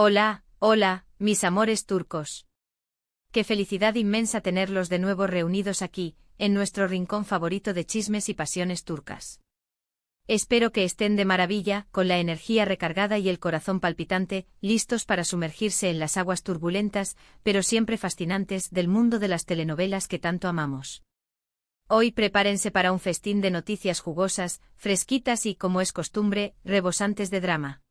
Hola, hola, mis amores turcos. Qué felicidad inmensa tenerlos de nuevo reunidos aquí, en nuestro rincón favorito de chismes y pasiones turcas. Espero que estén de maravilla, con la energía recargada y el corazón palpitante, listos para sumergirse en las aguas turbulentas, pero siempre fascinantes, del mundo de las telenovelas que tanto amamos. Hoy prepárense para un festín de noticias jugosas, fresquitas y, como es costumbre, rebosantes de drama.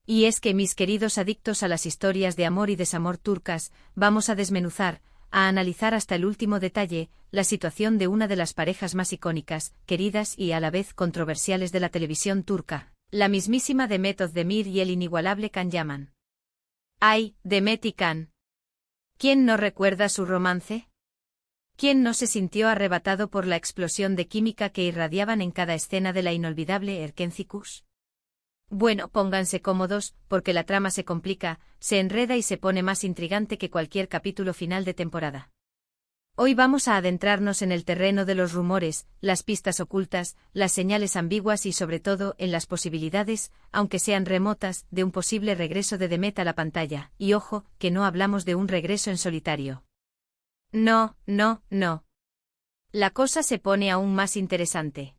Y es que, mis queridos adictos a las historias de amor y desamor turcas, vamos a desmenuzar, a analizar hasta el último detalle, la situación de una de las parejas más icónicas, queridas y a la vez controversiales de la televisión turca, la mismísima Demet Özdemir y el inigualable Can Yaman. ¡Ay, Demet y Can! ¿Quién no recuerda su romance? ¿Quién no se sintió arrebatado por la explosión de química que irradiaban en cada escena de la inolvidable Erkenci? Bueno, pónganse cómodos, porque la trama se complica, se enreda y se pone más intrigante que cualquier capítulo final de temporada. Hoy vamos a adentrarnos en el terreno de los rumores, las pistas ocultas, las señales ambiguas y sobre todo en las posibilidades, aunque sean remotas, de un posible regreso de Demet a la pantalla, y ojo, que no hablamos de un regreso en solitario. No, no, no. La cosa se pone aún más interesante.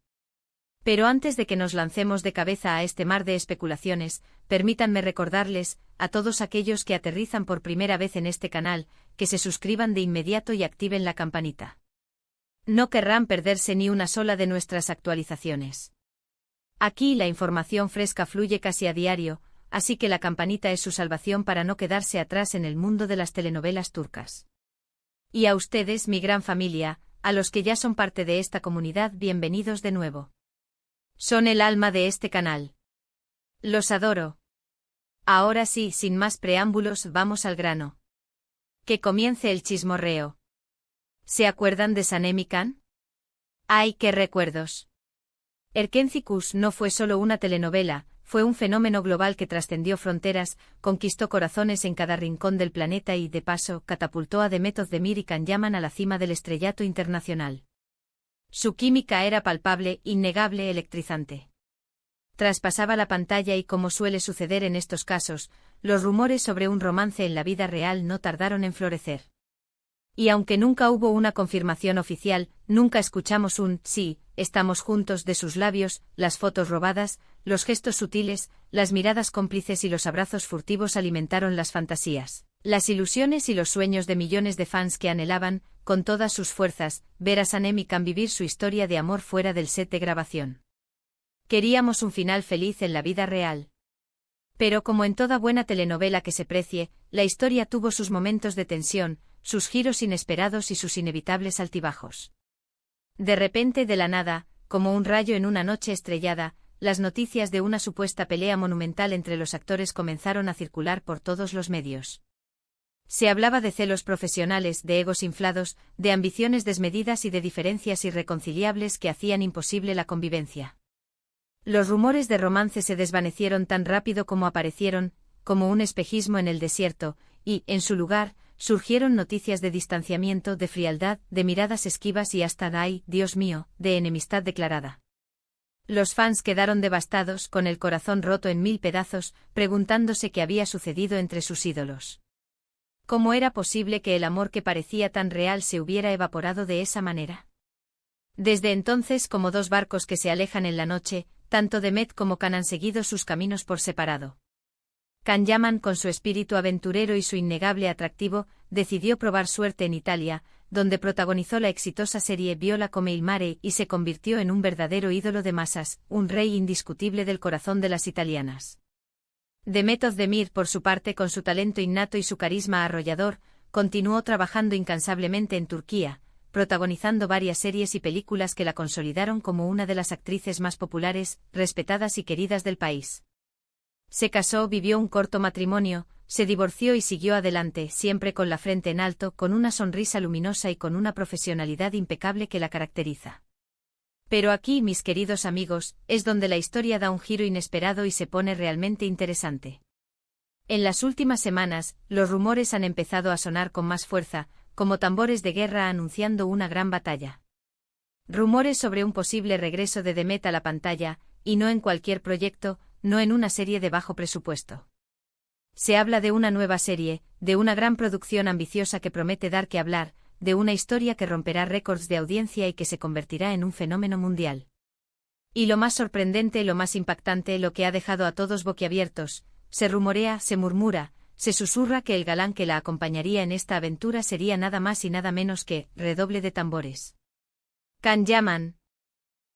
Pero antes de que nos lancemos de cabeza a este mar de especulaciones, permítanme recordarles, a todos aquellos que aterrizan por primera vez en este canal, que se suscriban de inmediato y activen la campanita. No querrán perderse ni una sola de nuestras actualizaciones. Aquí la información fresca fluye casi a diario, así que la campanita es su salvación para no quedarse atrás en el mundo de las telenovelas turcas. Y a ustedes, mi gran familia, a los que ya son parte de esta comunidad, bienvenidos de nuevo. Son el alma de este canal. Los adoro. Ahora sí, sin más preámbulos, vamos al grano. Que comience el chismorreo. ¿Se acuerdan de Sanem y Can? ¡Ay, qué recuerdos! Erkenci no fue solo una telenovela, fue un fenómeno global que trascendió fronteras, conquistó corazones en cada rincón del planeta y, de paso, catapultó a Demet Özdemir y Can Yaman a la cima del estrellato internacional. Su química era palpable, innegable, electrizante. Traspasaba la pantalla y, como suele suceder en estos casos, los rumores sobre un romance en la vida real no tardaron en florecer. Y aunque nunca hubo una confirmación oficial, nunca escuchamos un «sí, estamos juntos» de sus labios, las fotos robadas, los gestos sutiles, las miradas cómplices y los abrazos furtivos alimentaron las fantasías, las ilusiones y los sueños de millones de fans que anhelaban, con todas sus fuerzas, ver a Sanem y Can vivir su historia de amor fuera del set de grabación. Queríamos un final feliz en la vida real. Pero como en toda buena telenovela que se precie, la historia tuvo sus momentos de tensión, sus giros inesperados y sus inevitables altibajos. De repente, de la nada, como un rayo en una noche estrellada, las noticias de una supuesta pelea monumental entre los actores comenzaron a circular por todos los medios. Se hablaba de celos profesionales, de egos inflados, de ambiciones desmedidas y de diferencias irreconciliables que hacían imposible la convivencia. Los rumores de romance se desvanecieron tan rápido como aparecieron, como un espejismo en el desierto, y, en su lugar, surgieron noticias de distanciamiento, de frialdad, de miradas esquivas y hasta, ¡ay, Dios mío!, de enemistad declarada. Los fans quedaron devastados, con el corazón roto en mil pedazos, preguntándose qué había sucedido entre sus ídolos. ¿Cómo era posible que el amor que parecía tan real se hubiera evaporado de esa manera? Desde entonces, como dos barcos que se alejan en la noche, tanto Demet como Can han seguido sus caminos por separado. Can Yaman, con su espíritu aventurero y su innegable atractivo, decidió probar suerte en Italia, donde protagonizó la exitosa serie Viola come il mare y se convirtió en un verdadero ídolo de masas, un rey indiscutible del corazón de las italianas. Demet Özdemir, por su parte, con su talento innato y su carisma arrollador, continuó trabajando incansablemente en Turquía, protagonizando varias series y películas que la consolidaron como una de las actrices más populares, respetadas y queridas del país. Se casó, vivió un corto matrimonio, se divorció y siguió adelante, siempre con la frente en alto, con una sonrisa luminosa y con una profesionalidad impecable que la caracteriza. Pero aquí, mis queridos amigos, es donde la historia da un giro inesperado y se pone realmente interesante. En las últimas semanas, los rumores han empezado a sonar con más fuerza, como tambores de guerra anunciando una gran batalla. Rumores sobre un posible regreso de Demet a la pantalla, y no en cualquier proyecto, no en una serie de bajo presupuesto. Se habla de una nueva serie, de una gran producción ambiciosa que promete dar que hablar, de una historia que romperá récords de audiencia y que se convertirá en un fenómeno mundial. Y lo más sorprendente, lo más impactante, lo que ha dejado a todos boquiabiertos, se rumorea, se murmura, se susurra que el galán que la acompañaría en esta aventura sería nada más y nada menos que, redoble de tambores, Can Yaman.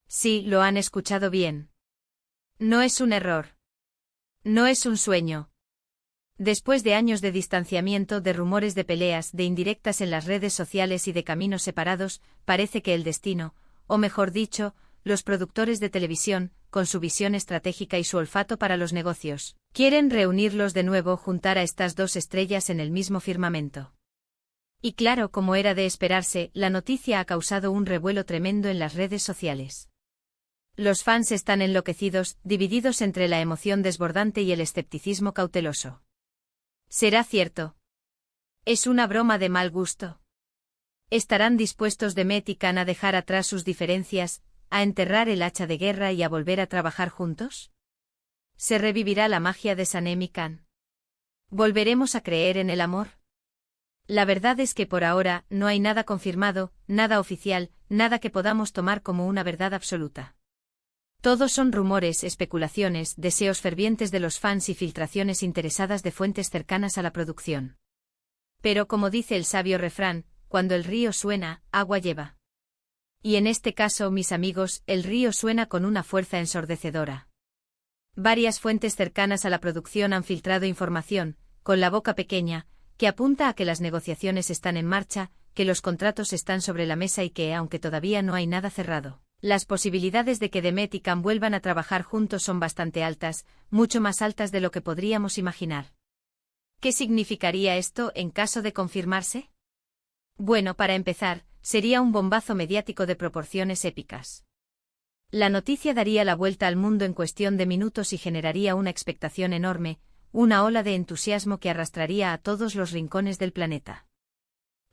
Sí, lo han escuchado bien. No es un error. No es un sueño. Después de años de distanciamiento, de rumores, de peleas, de indirectas en las redes sociales y de caminos separados, parece que el destino, o mejor dicho, los productores de televisión, con su visión estratégica y su olfato para los negocios, quieren reunirlos de nuevo, juntar a estas dos estrellas en el mismo firmamento. Y claro, como era de esperarse, la noticia ha causado un revuelo tremendo en las redes sociales. Los fans están enloquecidos, divididos entre la emoción desbordante y el escepticismo cauteloso. ¿Será cierto? ¿Es una broma de mal gusto? ¿Estarán dispuestos Demet y Can a dejar atrás sus diferencias, a enterrar el hacha de guerra y a volver a trabajar juntos? ¿Se revivirá la magia de Sanem y Can? ¿Volveremos a creer en el amor? La verdad es que por ahora no hay nada confirmado, nada oficial, nada que podamos tomar como una verdad absoluta. Todos son rumores, especulaciones, deseos fervientes de los fans y filtraciones interesadas de fuentes cercanas a la producción. Pero como dice el sabio refrán, cuando el río suena, agua lleva. Y en este caso, mis amigos, el río suena con una fuerza ensordecedora. Varias fuentes cercanas a la producción han filtrado información, con la boca pequeña, que apunta a que las negociaciones están en marcha, que los contratos están sobre la mesa y que, aunque todavía no hay nada cerrado, las posibilidades de que Demet y Can vuelvan a trabajar juntos son bastante altas, mucho más altas de lo que podríamos imaginar. ¿Qué significaría esto en caso de confirmarse? Bueno, para empezar, sería un bombazo mediático de proporciones épicas. La noticia daría la vuelta al mundo en cuestión de minutos y generaría una expectación enorme, una ola de entusiasmo que arrastraría a todos los rincones del planeta.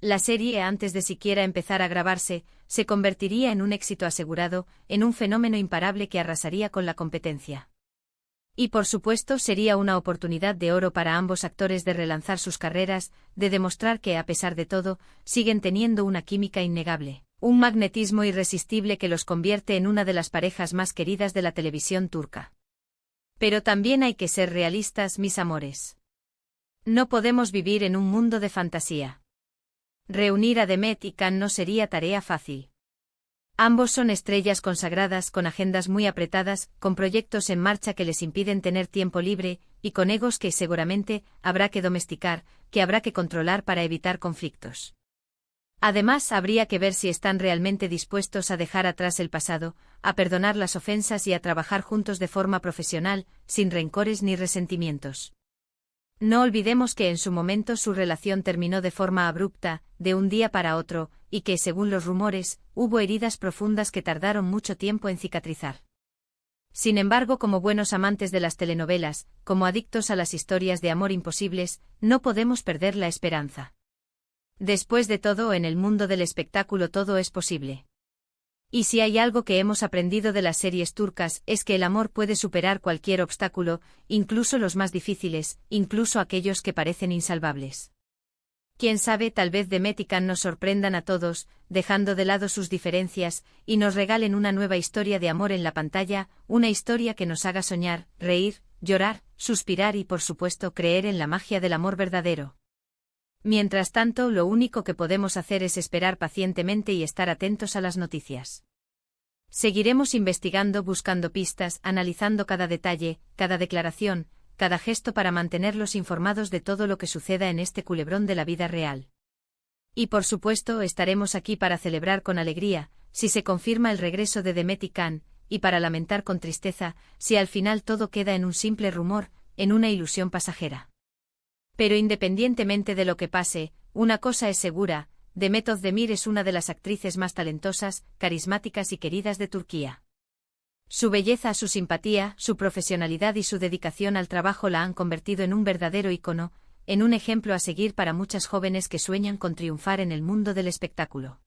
La serie, antes de siquiera empezar a grabarse, se convertiría en un éxito asegurado, en un fenómeno imparable que arrasaría con la competencia. Y por supuesto sería una oportunidad de oro para ambos actores de relanzar sus carreras, de demostrar que a pesar de todo, siguen teniendo una química innegable, un magnetismo irresistible que los convierte en una de las parejas más queridas de la televisión turca. Pero también hay que ser realistas, mis amores. No podemos vivir en un mundo de fantasía. Reunir a Demet y Can no sería tarea fácil. Ambos son estrellas consagradas, con agendas muy apretadas, con proyectos en marcha que les impiden tener tiempo libre, y con egos que seguramente habrá que domesticar, que habrá que controlar para evitar conflictos. Además, habría que ver si están realmente dispuestos a dejar atrás el pasado, a perdonar las ofensas y a trabajar juntos de forma profesional, sin rencores ni resentimientos. No olvidemos que en su momento su relación terminó de forma abrupta, de un día para otro, y que, según los rumores, hubo heridas profundas que tardaron mucho tiempo en cicatrizar. Sin embargo, como buenos amantes de las telenovelas, como adictos a las historias de amor imposibles, no podemos perder la esperanza. Después de todo, en el mundo del espectáculo todo es posible. Y si hay algo que hemos aprendido de las series turcas es que el amor puede superar cualquier obstáculo, incluso los más difíciles, incluso aquellos que parecen insalvables. Quién sabe, tal vez Demet y Can nos sorprendan a todos, dejando de lado sus diferencias, y nos regalen una nueva historia de amor en la pantalla, una historia que nos haga soñar, reír, llorar, suspirar y por supuesto creer en la magia del amor verdadero. Mientras tanto, lo único que podemos hacer es esperar pacientemente y estar atentos a las noticias. Seguiremos investigando, buscando pistas, analizando cada detalle, cada declaración, cada gesto para mantenerlos informados de todo lo que suceda en este culebrón de la vida real. Y por supuesto, estaremos aquí para celebrar con alegría, si se confirma el regreso de Demet y Can, y para lamentar con tristeza, si al final todo queda en un simple rumor, en una ilusión pasajera. Pero independientemente de lo que pase, una cosa es segura, Demet Özdemir es una de las actrices más talentosas, carismáticas y queridas de Turquía. Su belleza, su simpatía, su profesionalidad y su dedicación al trabajo la han convertido en un verdadero ícono, en un ejemplo a seguir para muchas jóvenes que sueñan con triunfar en el mundo del espectáculo.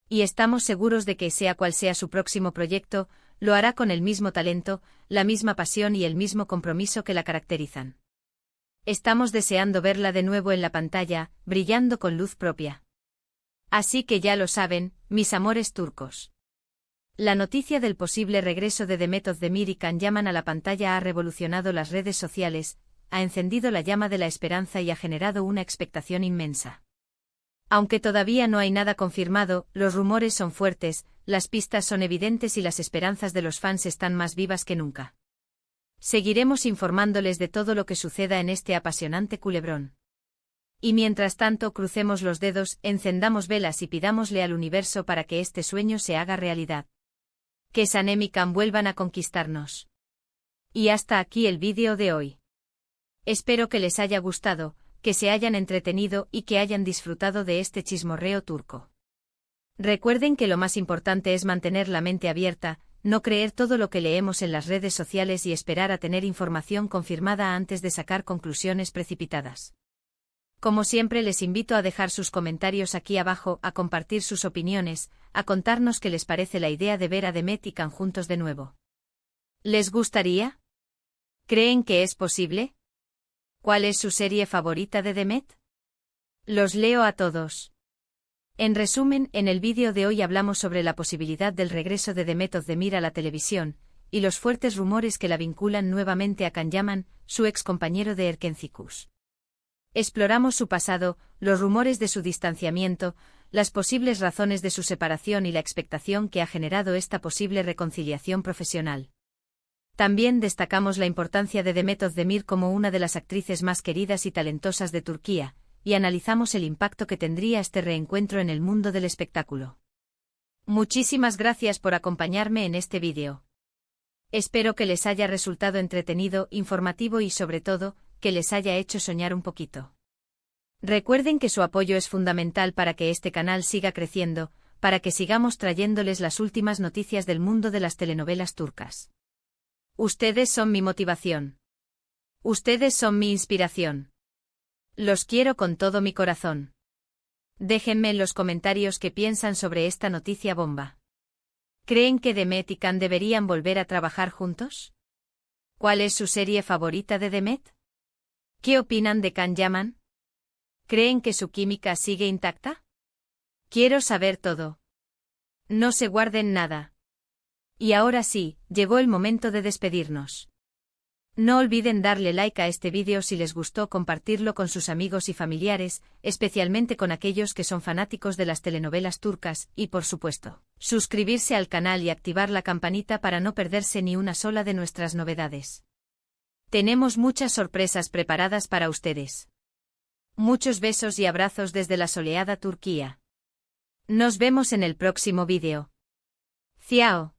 Y estamos seguros de que, sea cual sea su próximo proyecto, lo hará con el mismo talento, la misma pasión y el mismo compromiso que la caracterizan. Estamos deseando verla de nuevo en la pantalla, brillando con luz propia. Así que ya lo saben, mis amores turcos. La noticia del posible regreso de Demet Özdemir y Can Yaman a la pantalla ha revolucionado las redes sociales, ha encendido la llama de la esperanza y ha generado una expectación inmensa. Aunque todavía no hay nada confirmado, los rumores son fuertes, las pistas son evidentes y las esperanzas de los fans están más vivas que nunca. Seguiremos informándoles de todo lo que suceda en este apasionante culebrón. Y mientras tanto crucemos los dedos, encendamos velas y pidámosle al universo para que este sueño se haga realidad. Que Sanem y Can vuelvan a conquistarnos. Y hasta aquí el vídeo de hoy. Espero que les haya gustado, que se hayan entretenido y que hayan disfrutado de este chismorreo turco. Recuerden que lo más importante es mantener la mente abierta, no creer todo lo que leemos en las redes sociales y esperar a tener información confirmada antes de sacar conclusiones precipitadas. Como siempre les invito a dejar sus comentarios aquí abajo, a compartir sus opiniones, a contarnos qué les parece la idea de ver a Demet y Can juntos de nuevo. ¿Les gustaría? ¿Creen que es posible? ¿Cuál es su serie favorita de Demet? Los leo a todos. En resumen, en el vídeo de hoy hablamos sobre la posibilidad del regreso de Demet Özdemir a la televisión, y los fuertes rumores que la vinculan nuevamente a Can Yaman, su ex compañero de Erkencikus. Exploramos su pasado, los rumores de su distanciamiento, las posibles razones de su separación y la expectación que ha generado esta posible reconciliación profesional. También destacamos la importancia de Demet Özdemir como una de las actrices más queridas y talentosas de Turquía, y analizamos el impacto que tendría este reencuentro en el mundo del espectáculo. Muchísimas gracias por acompañarme en este vídeo. Espero que les haya resultado entretenido, informativo y sobre todo, que les haya hecho soñar un poquito. Recuerden que su apoyo es fundamental para que este canal siga creciendo, para que sigamos trayéndoles las últimas noticias del mundo de las telenovelas turcas. Ustedes son mi motivación. Ustedes son mi inspiración. Los quiero con todo mi corazón. Déjenme en los comentarios qué piensan sobre esta noticia bomba. ¿Creen que Demet y Can deberían volver a trabajar juntos? ¿Cuál es su serie favorita de Demet? ¿Qué opinan de Can Yaman? ¿Creen que su química sigue intacta? Quiero saber todo. No se guarden nada. Y ahora sí, llegó el momento de despedirnos. No olviden darle like a este vídeo si les gustó, compartirlo con sus amigos y familiares, especialmente con aquellos que son fanáticos de las telenovelas turcas, y por supuesto, suscribirse al canal y activar la campanita para no perderse ni una sola de nuestras novedades. Tenemos muchas sorpresas preparadas para ustedes. Muchos besos y abrazos desde la soleada Turquía. Nos vemos en el próximo vídeo. Ciao.